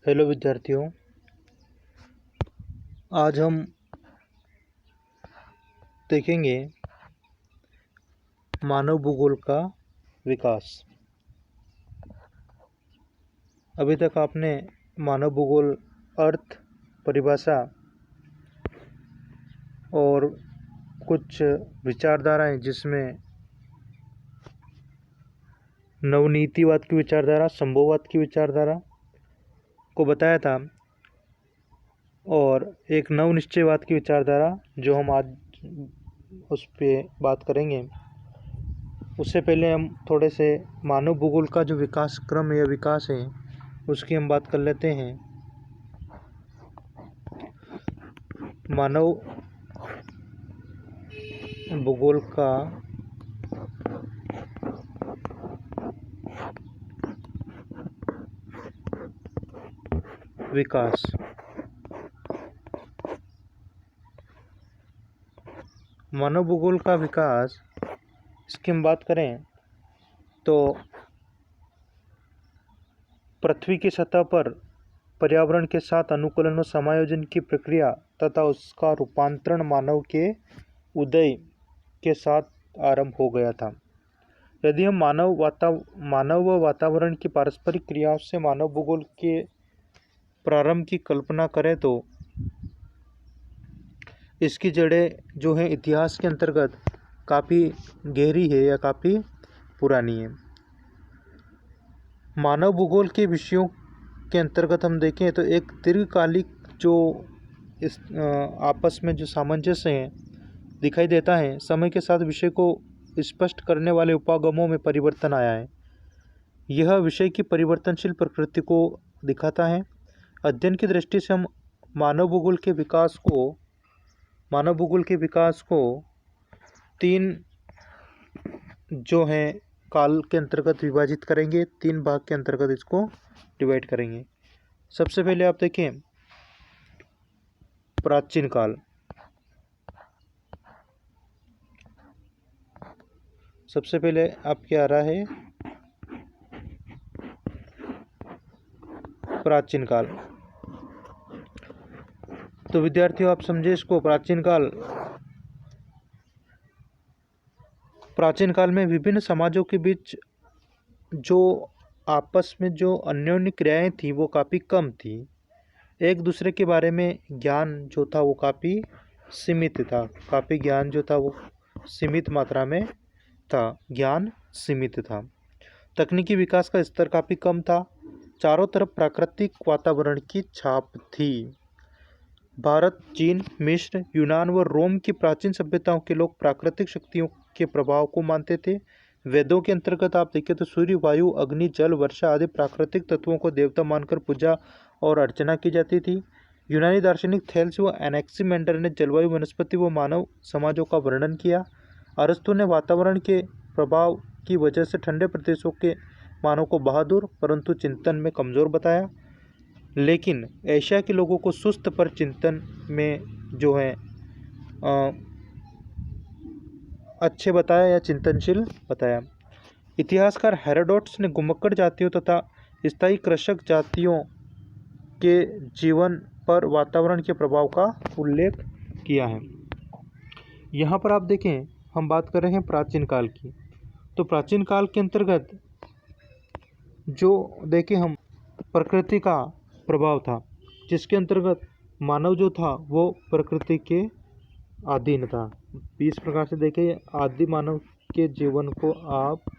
Hello विद्यार्थियों। आज हम देखेंगे मानव भूगोल का विकास। अभी तक आपने मानव भूगोल अर्थ, परिभाषा और कुछ विचारधाराएं जिसमें नवनीतिवाद की विचारधारा, संभववाद की विचारधारा को बताया था और एक नवनिश्चयवाद की विचारधारा जो हम आज उस पर बात करेंगे। उससे पहले हम थोड़े से मानव भूगोल का जो विकास क्रम या विकास है उसकी हम बात कर लेते हैं। मानव भूगोल का विकास। मानव भूगोल का विकास इसकी हम बात करें तो पृथ्वी की सतह पर पर्यावरण के साथ अनुकूलन और समायोजन की प्रक्रिया तथा उसका रूपांतरण मानव के उदय के साथ आरंभ हो गया था। यदि हम मानव व वातावरण की पारस्परिक क्रियाओं से मानव भूगोल के प्रारंभ की कल्पना करें तो इसकी जड़ें जो है इतिहास के अंतर्गत काफ़ी गहरी है या काफ़ी पुरानी है। मानव भूगोल के विषयों के अंतर्गत हम देखें तो एक दीर्घकालिक जो इस आपस में जो सामंजस्य है दिखाई देता है। समय के साथ विषय को स्पष्ट करने वाले उपागमों में परिवर्तन आया है। यह विषय की परिवर्तनशील प्रकृति को दिखाता है। अध्ययन की दृष्टि से हम मानव भूगोल के विकास को तीन जो हैं काल के अंतर्गत विभाजित करेंगे, तीन भाग के अंतर्गत इसको डिवाइड करेंगे। सबसे पहले आप देखें प्राचीन काल। सबसे पहले आपके आ रहा है प्राचीन काल। तो विद्यार्थियों आप समझे इसको। प्राचीन काल में विभिन्न समाजों के बीच जो आपस में जो अन्योन्य क्रियाएं थी वो काफ़ी कम थी। एक दूसरे के बारे में ज्ञान जो था वो काफ़ी सीमित था। ज्ञान जो था वो सीमित मात्रा में था। ज्ञान सीमित था। तकनीकी विकास का स्तर काफ़ी कम था। चारों तरफ प्राकृतिक वातावरण की छाप थी। भारत, चीन, मिस्र, यूनान व रोम की प्राचीन सभ्यताओं के लोग प्राकृतिक शक्तियों के प्रभाव को मानते थे। वेदों के अंतर्गत आप देखें तो सूर्य, वायु, अग्नि, जल, वर्षा आदि प्राकृतिक तत्वों को देवता मानकर पूजा और अर्चना की जाती थी। यूनानी दार्शनिक थेल्स व एनेक्सिमेंडर ने जलवायु, वनस्पति व मानव समाजों का वर्णन किया। अरस्तु ने वातावरण के प्रभाव की वजह से ठंडे प्रदेशों के मानव को बहादुर परंतु चिंतन में कमज़ोर बताया। लेकिन एशिया के लोगों को सुस्त पर चिंतन में जो है अच्छे बताया या चिंतनशील बताया। इतिहासकार हेरोडोटस ने घुमक्कड़ जातियों तथा स्थायी कृषक जातियों के जीवन पर वातावरण के प्रभाव का उल्लेख किया है। यहाँ पर आप देखें हम बात कर रहे हैं प्राचीन काल की। तो प्राचीन काल के अंतर्गत जो देखें हम प्रकृति का प्रभाव था, जिसके अंतर्गत मानव जो था वो प्रकृति के अधीन था। इस प्रकार से देखें आदि मानव के जीवन को आप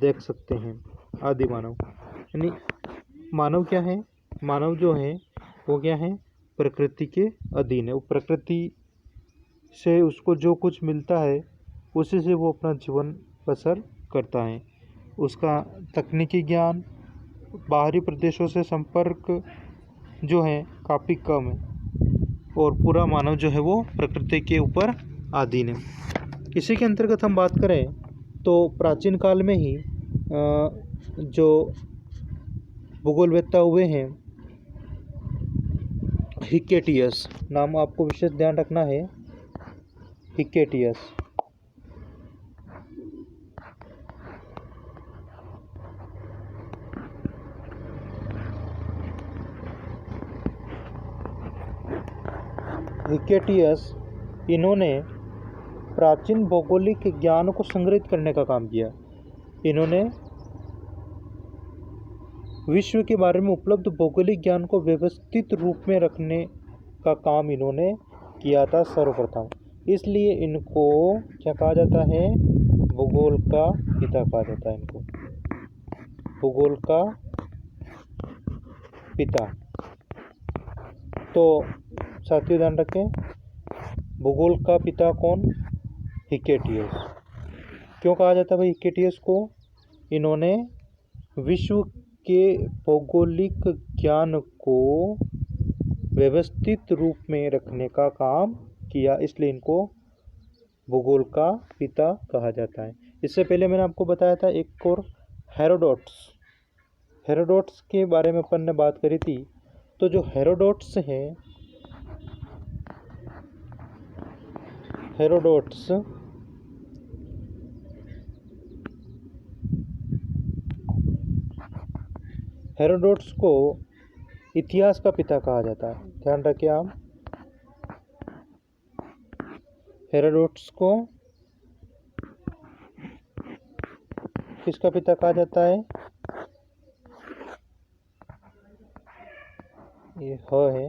देख सकते हैं। आदि मानव यानी मानव क्या है? मानव जो है वो क्या है? प्रकृति के अधीन है। वो प्रकृति से उसको जो कुछ मिलता है उसी से वो अपना जीवन बसर करता है। उसका तकनीकी ज्ञान, बाहरी प्रदेशों से संपर्क जो है काफ़ी कम है और पूरा मानव जो है वो प्रकृति के ऊपर अधीन है। इसी के अंतर्गत हम बात करें तो प्राचीन काल में ही जो भूगोलवेत्ता हुए हैं हिकेटियस, नाम आपको विशेष ध्यान रखना है, हिकेटियस। हिकेटियस, इन्होंने प्राचीन भौगोलिक ज्ञान को संग्रहित करने का काम किया। इन्होंने विश्व के बारे में उपलब्ध भौगोलिक ज्ञान को व्यवस्थित रूप में रखने का काम इन्होंने किया था सर्वप्रथम। इसलिए इनको क्या कहा जाता है? भूगोल का पिता कहा जाता है इनको, भूगोल का पिता। तो साथियों ध्यान रखें, भूगोल का पिता कौन? हिकेटियस। क्यों कहा जाता है भाई हिकेटियस को? इन्होंने विश्व के भौगोलिक ज्ञान को व्यवस्थित रूप में रखने का काम किया, इसलिए इनको भूगोल का पिता कहा जाता है। इससे पहले मैंने आपको बताया था एक और हेरोडोटस, हेरोडोटस के बारे में अपन ने बात करी थी। तो जो हेरोडोटस हैं, हेरोडोटस हेरोडोटस को इतिहास का पिता कहा जाता है। ध्यान रखिए आप, हेरोडोटस को किसका पिता कहा जाता है? ये है,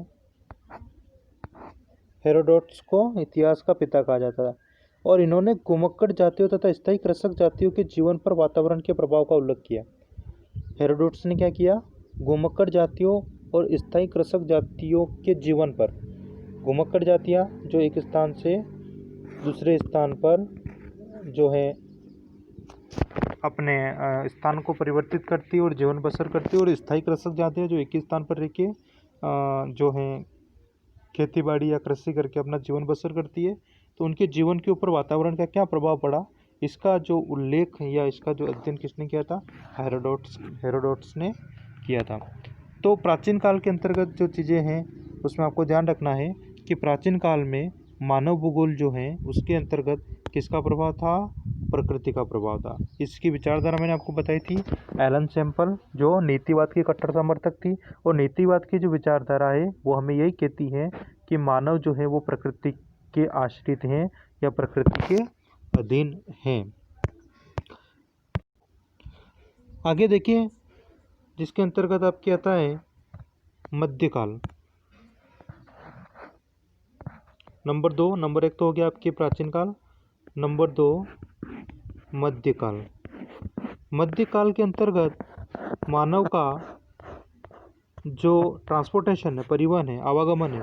हेरोडोटस को इतिहास का पिता कहा जाता है। और इन्होंने घुमक्कड़ जातियों तथा स्थायी कृषक जातियों के जीवन पर वातावरण के प्रभाव का उल्लेख किया। हेरोडोटस ने क्या किया? घुमक्कड़ जातियों और स्थायी कृषक जातियों के जीवन पर, घुमक्कड़ जातियाँ जो एक स्थान से दूसरे स्थान पर जो है अपने स्थान को परिवर्तित करती है और जीवन बसर करती है, और स्थायी कृषक जातियाँ जो एक ही स्थान पर रह के जो है खेतीबाड़ी या कृषि करके अपना जीवन बसर करती है। तो उनके जीवन के ऊपर वातावरण का क्या प्रभाव पड़ा, इसका जो उल्लेख या इसका जो अध्ययन किसने किया था? हेरोडोटस ने किया था। तो प्राचीन काल के अंतर्गत जो चीज़ें हैं उसमें आपको ध्यान रखना है कि प्राचीन काल में मानव भूगोल जो है उसके अंतर्गत किसका प्रभाव था? प्रकृति का प्रभाव था। इसकी विचारधारा मैंने आपको बताई थी, एलन सैम्पल जो नीतिवाद की कट्टर समर्थक थी, और नीतिवाद की जो विचारधारा है वो हमें यही कहती है कि मानव जो है वो प्रकृति के आश्रित हैं या प्रकृति के अधीन हैं। आगे देखिए, जिसके अंतर्गत आपके आता है मध्यकाल। नंबर 2, नंबर 1 तो हो गया आपके प्राचीन काल, नंबर 2 मध्यकाल। मध्यकाल के अंतर्गत मानव का जो ट्रांसपोर्टेशन है, परिवहन है, आवागमन है,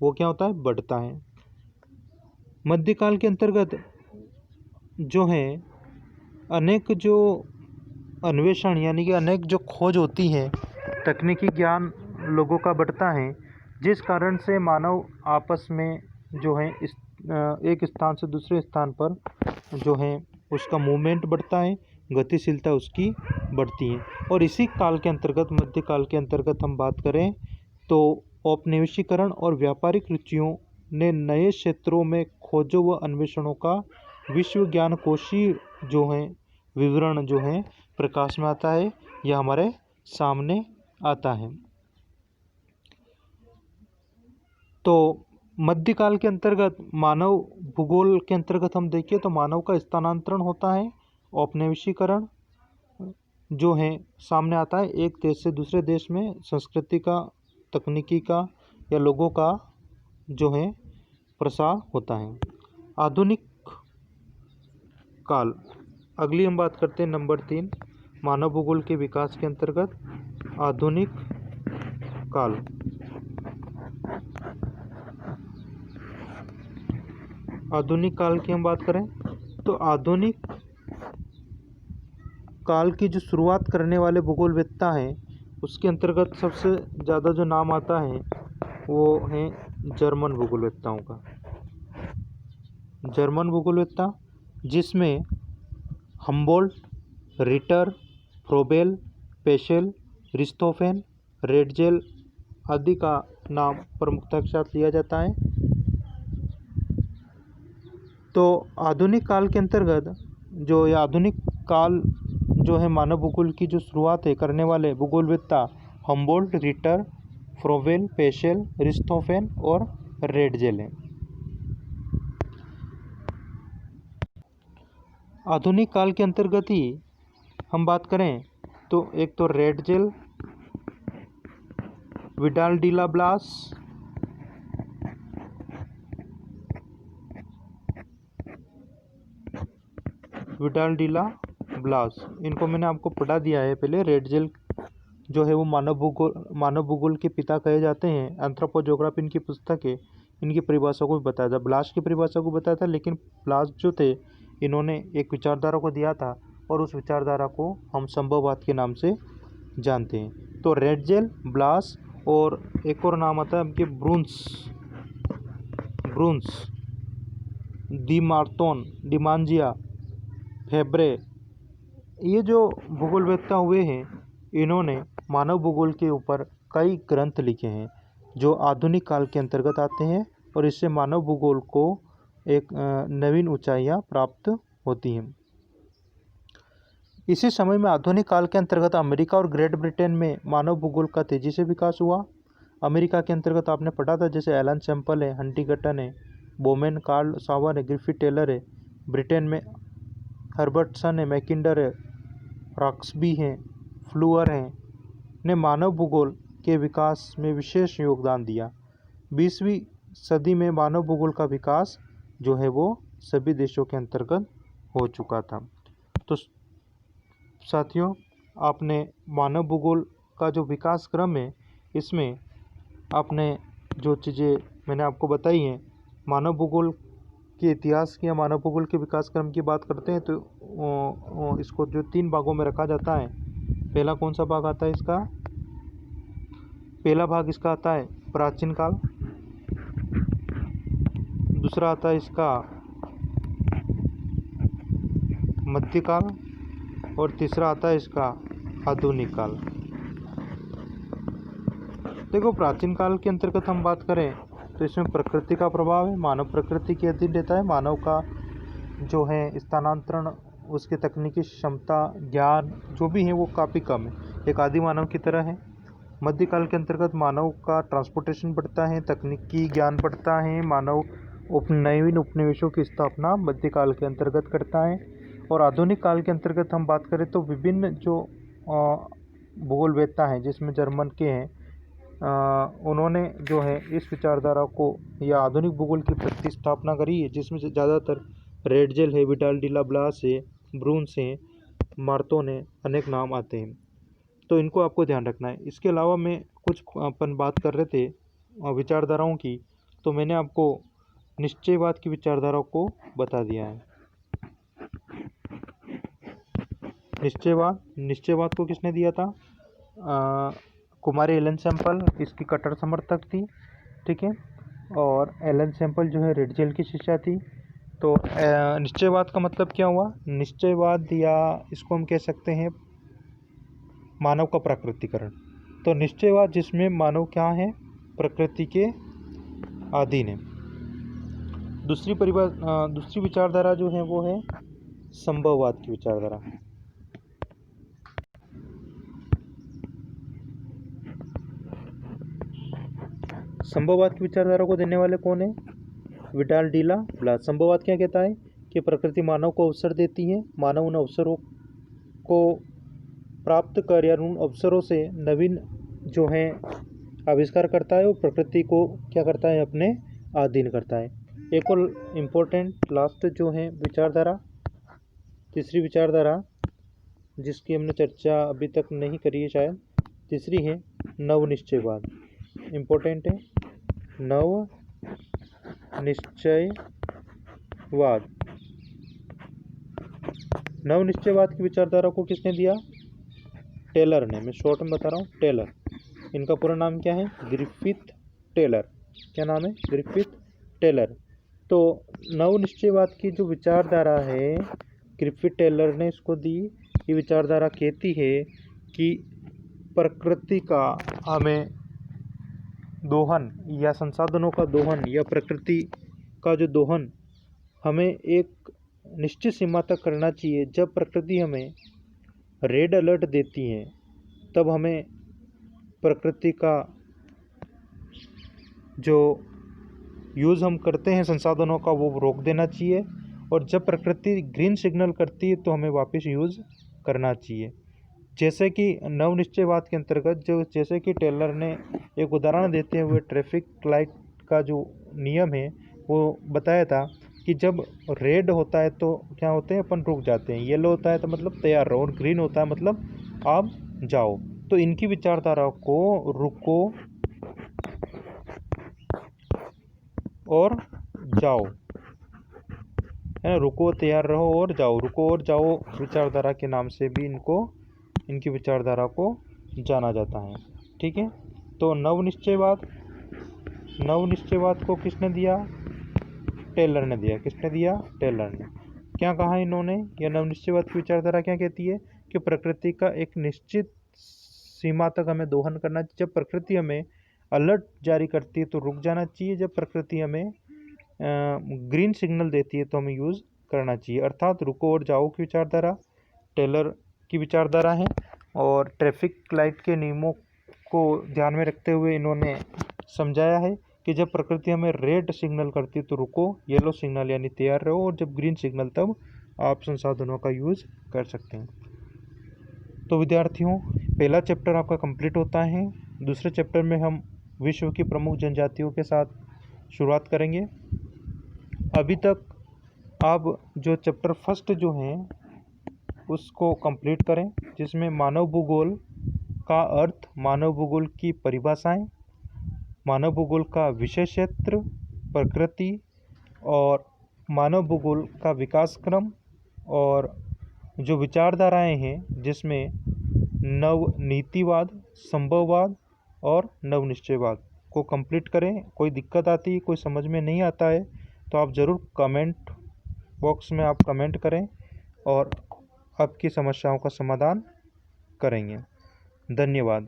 वो क्या होता है? बढ़ता है। मध्यकाल के अंतर्गत जो है अनेक जो अन्वेषण यानी कि अनेक जो खोज होती है, तकनीकी ज्ञान लोगों का बढ़ता है, जिस कारण से मानव आपस में जो है एक स्थान से दूसरे स्थान पर जो है उसका मूवमेंट बढ़ता है, गतिशीलता उसकी बढ़ती है। और इसी काल के अंतर्गत, मध्यकाल के अंतर्गत हम बात करें तो औपनिवेशीकरण और व्यापारिक रुचियों ने नए क्षेत्रों में खोजों व अन्वेषणों का विश्व ज्ञान कोशीय जो है विवरण जो है प्रकाश में आता है, यह हमारे सामने आता है। तो मध्यकाल के अंतर्गत मानव भूगोल के अंतर्गत हम देखें तो मानव का स्थानांतरण होता है, औपनिवेशीकरण जो है सामने आता है, एक देश से दूसरे देश में संस्कृति का, तकनीकी का या लोगों का जो है प्रसार होता है। आधुनिक काल, अगली हम बात करते हैं नंबर 3 मानव भूगोल के विकास के अंतर्गत आधुनिक काल। आधुनिक काल की हम बात करें तो आधुनिक काल की जो शुरुआत करने वाले भूगोलवेत्ता हैं उसके अंतर्गत सबसे ज़्यादा जो नाम आता है वो है जर्मन भूगोलवेत्ताओं का। जर्मन भूगोलवेत्ता जिसमें हम्बोल्ट, रिटर, फ्रोबेल, पेशेल, रिस्तोफेन, रेडजेल आदि का नाम प्रमुखता के साथ लिया जाता है। तो आधुनिक काल के अंतर्गत जो ये आधुनिक काल जो है मानव भूगोल की जो शुरुआत है करने वाले भूगोलवेत्ता हम्बोल्ट, रिटर, फ्रोबेल, पेशेल, रिस्तोफेन और रेडजेल हैं। आधुनिक काल के अंतर्गत ही हम बात करें तो एक तो Ratzel, Vidal de la Blache, Vidal de la Blache, इनको मैंने आपको पढ़ा दिया है पहले। रेड जेल जो है वो मानव भूगोल के पिता कहे जाते हैं। एंथ्रोपोजोग्राफी इनकी पुस्तक है। इनकी परिभाषा को भी बताया था, ब्लास की परिभाषा को बताया था, लेकिन ब्लास जो थे इन्होंने एक विचारधारा को दिया था और उस विचारधारा को हम संभववाद के नाम से जानते हैं। तो रेड जेल, ब्लास और एक और नाम आता है उनके ब्रूंस, डी मार्टोन, डिमांजिया, फेब्रे, ये जो भूगोलवेत्ता हुए हैं इन्होंने मानव भूगोल के ऊपर कई ग्रंथ लिखे हैं जो आधुनिक काल के अंतर्गत आते हैं और इससे मानव भूगोल को एक नवीन ऊंचाइयां प्राप्त होती हैं। इसी समय में आधुनिक काल के अंतर्गत अमेरिका और ग्रेट ब्रिटेन में मानव भूगोल का तेजी से विकास हुआ। अमेरिका के अंतर्गत आपने पढ़ा था जैसे एलन सैम्पल है, हंटिंगटन है, बोमेन, कार्ल सावर है, ग्रिफिथ टेलर है। ब्रिटेन में हर्बर्टसन है, मैकिंडर है, रॉक्सबी हैं, फ्लूअर हैं, ने मानव भूगोल के विकास में विशेष योगदान दिया। 20वीं सदी में मानव भूगोल का विकास जो है वो सभी देशों के अंतर्गत हो चुका था। तो साथियों, आपने मानव भूगोल का जो विकास क्रम है इसमें आपने जो चीज़ें मैंने आपको बताई हैं, मानव भूगोल के इतिहास की या मानव भूगोल के विकास क्रम की बात करते हैं तो इसको जो 3 भागों में रखा जाता है। पहला कौन सा भाग आता है इसका? पहला भाग इसका आता है प्राचीन काल, दूसरा आता है इसका मध्यकाल और तीसरा आता है इसका आधुनिक काल। देखो, प्राचीन काल के अंतर्गत हम बात करें तो इसमें प्रकृति का प्रभाव है, मानव प्रकृति के अधीन रहता है। मानव का जो है स्थानांतरण, उसके तकनीकी क्षमता, ज्ञान जो भी है वो काफ़ी कम है, एक आदि मानव की तरह है। मध्यकाल के अंतर्गत मानव का ट्रांसपोर्टेशन बढ़ता है, तकनीकी ज्ञान बढ़ता है, मानव नवीन उपनिवेशों की स्थापना मध्यकाल के अंतर्गत करता है। और आधुनिक काल के अंतर्गत हम बात करें तो विभिन्न जो भूगोलवेत्ता हैं जिसमें जर्मन के हैं, उन्होंने जो है इस विचारधारा को या आधुनिक भूगोल की प्रतिस्थापना करी है, जिसमें से ज़्यादातर रेड जेल है, विडाल डीला ब्लास है, ब्रूंस हैं, मार्टोन है, अनेक नाम आते हैं। तो इनको आपको ध्यान रखना है। इसके अलावा मैं कुछ अपन बात कर रहे थे विचारधाराओं की, तो मैंने आपको निश्चयवाद की विचारधाराओं को बता दिया है। निश्चयवाद को किसने दिया था? कुमारी एलन सैम्पल इसकी कट्टर समर्थक थी, ठीक है। और एलन सैम्पल जो है रेड जेल की शिष्या थी। तो निश्चयवाद का मतलब क्या हुआ? निश्चयवाद या इसको हम कह सकते हैं मानव का प्राकृतिकरण। तो निश्चयवाद जिसमें मानव क्या है? प्रकृति के अधीन है। दूसरी विचारधारा जो है वो है संभववाद की विचारधारा। संभववाद की विचारधारा को देने वाले कौन है? Widal de la BLAS. संभववाद क्या कहता है कि प्रकृति मानव को अवसर देती है, मानव उन अवसरों को प्राप्त कर या उन अवसरों से नवीन जो है आविष्कार करता है और प्रकृति को क्या करता है? अपने अधीन करता है। एक और इम्पोर्टेंट लास्ट जो है विचारधारा, तीसरी विचारधारा जिसकी हमने चर्चा अभी तक नहीं करी है शायद, तीसरी है नवनिश्चयवाद। इम्पोर्टेंट है नवनिश्चयवाद। नवनिश्चयवाद की विचारधारा को किसने दिया? टेलर ने। मैं शॉर्ट में बता रहा हूँ, टेलर। इनका पूरा नाम क्या है? Griffith Taylor. क्या नाम है? Griffith Taylor. तो नवनिश्चयवाद की जो विचारधारा है ग्रिफिथ टेलर ने इसको दी। ये विचारधारा कहती है कि प्रकृति का हमें दोहन या संसाधनों का दोहन या प्रकृति का जो दोहन हमें एक निश्चित सीमा तक करना चाहिए। जब प्रकृति हमें रेड अलर्ट देती है तब हमें प्रकृति का जो यूज़ हम करते हैं संसाधनों का वो रोक देना चाहिए और जब प्रकृति ग्रीन सिग्नल करती है तो हमें वापस यूज़ करना चाहिए। जैसे कि नवनिश्चयवाद के अंतर्गत जैसे कि टेलर ने एक उदाहरण देते हुए ट्रैफिक लाइट का जो नियम है वो बताया था कि जब रेड होता है तो क्या होते हैं, अपन रुक जाते हैं, येलो होता है तो मतलब तैयार रहो, और ग्रीन होता है मतलब आप जाओ। तो इनकी विचारधारा को रुको और जाओ, है ना, रुको तैयार रहो और जाओ, रुको और जाओ विचारधारा के नाम से भी इनकी विचारधारा को जाना जाता है। ठीक है, तो नवनिश्चयवाद को किसने दिया? टेलर ने दिया। किसने दिया? टेलर ने। क्या कहा इन्होंने? यह नवनिश्चयवाद की विचारधारा क्या कहती है कि प्रकृति का एक निश्चित सीमा तक हमें दोहन करना चाहिए। जब प्रकृति हमें अलर्ट जारी करती है तो रुक जाना चाहिए, जब प्रकृति हमें ग्रीन सिग्नल देती है तो हमें यूज़ करना चाहिए। अर्थात रुको और जाओ की विचारधारा टेलर की विचारधारा है, और ट्रैफिक लाइट के नियमों को ध्यान में रखते हुए इन्होंने समझाया है कि जब प्रकृति हमें रेड सिग्नल करती है तो रुको, येलो सिग्नल यानी तैयार रहो, और जब ग्रीन सिग्नल तब आप संसाधनों का यूज़ कर सकते हैं। तो विद्यार्थियों, पहला चैप्टर आपका कंप्लीट होता है। दूसरे चैप्टर में हम विश्व की प्रमुख जनजातियों के साथ शुरुआत करेंगे। अभी तक आप जो चैप्टर फर्स्ट जो हैं उसको कंप्लीट करें, जिसमें मानव भूगोल का अर्थ, मानव भूगोल की परिभाषाएं, मानव भूगोल का विषय क्षेत्र, प्रकृति और मानव भूगोल का विकास क्रम, और जो विचारधाराएं हैं जिसमें नवनीतिवाद, संभववाद और नवनिश्चयवाद को कंप्लीट करें। कोई दिक्कत आती है, कोई समझ में नहीं आता है तो आप ज़रूर कमेंट बॉक्स में आप कमेंट करें और आपकी समस्याओं का समाधान करेंगे। धन्यवाद।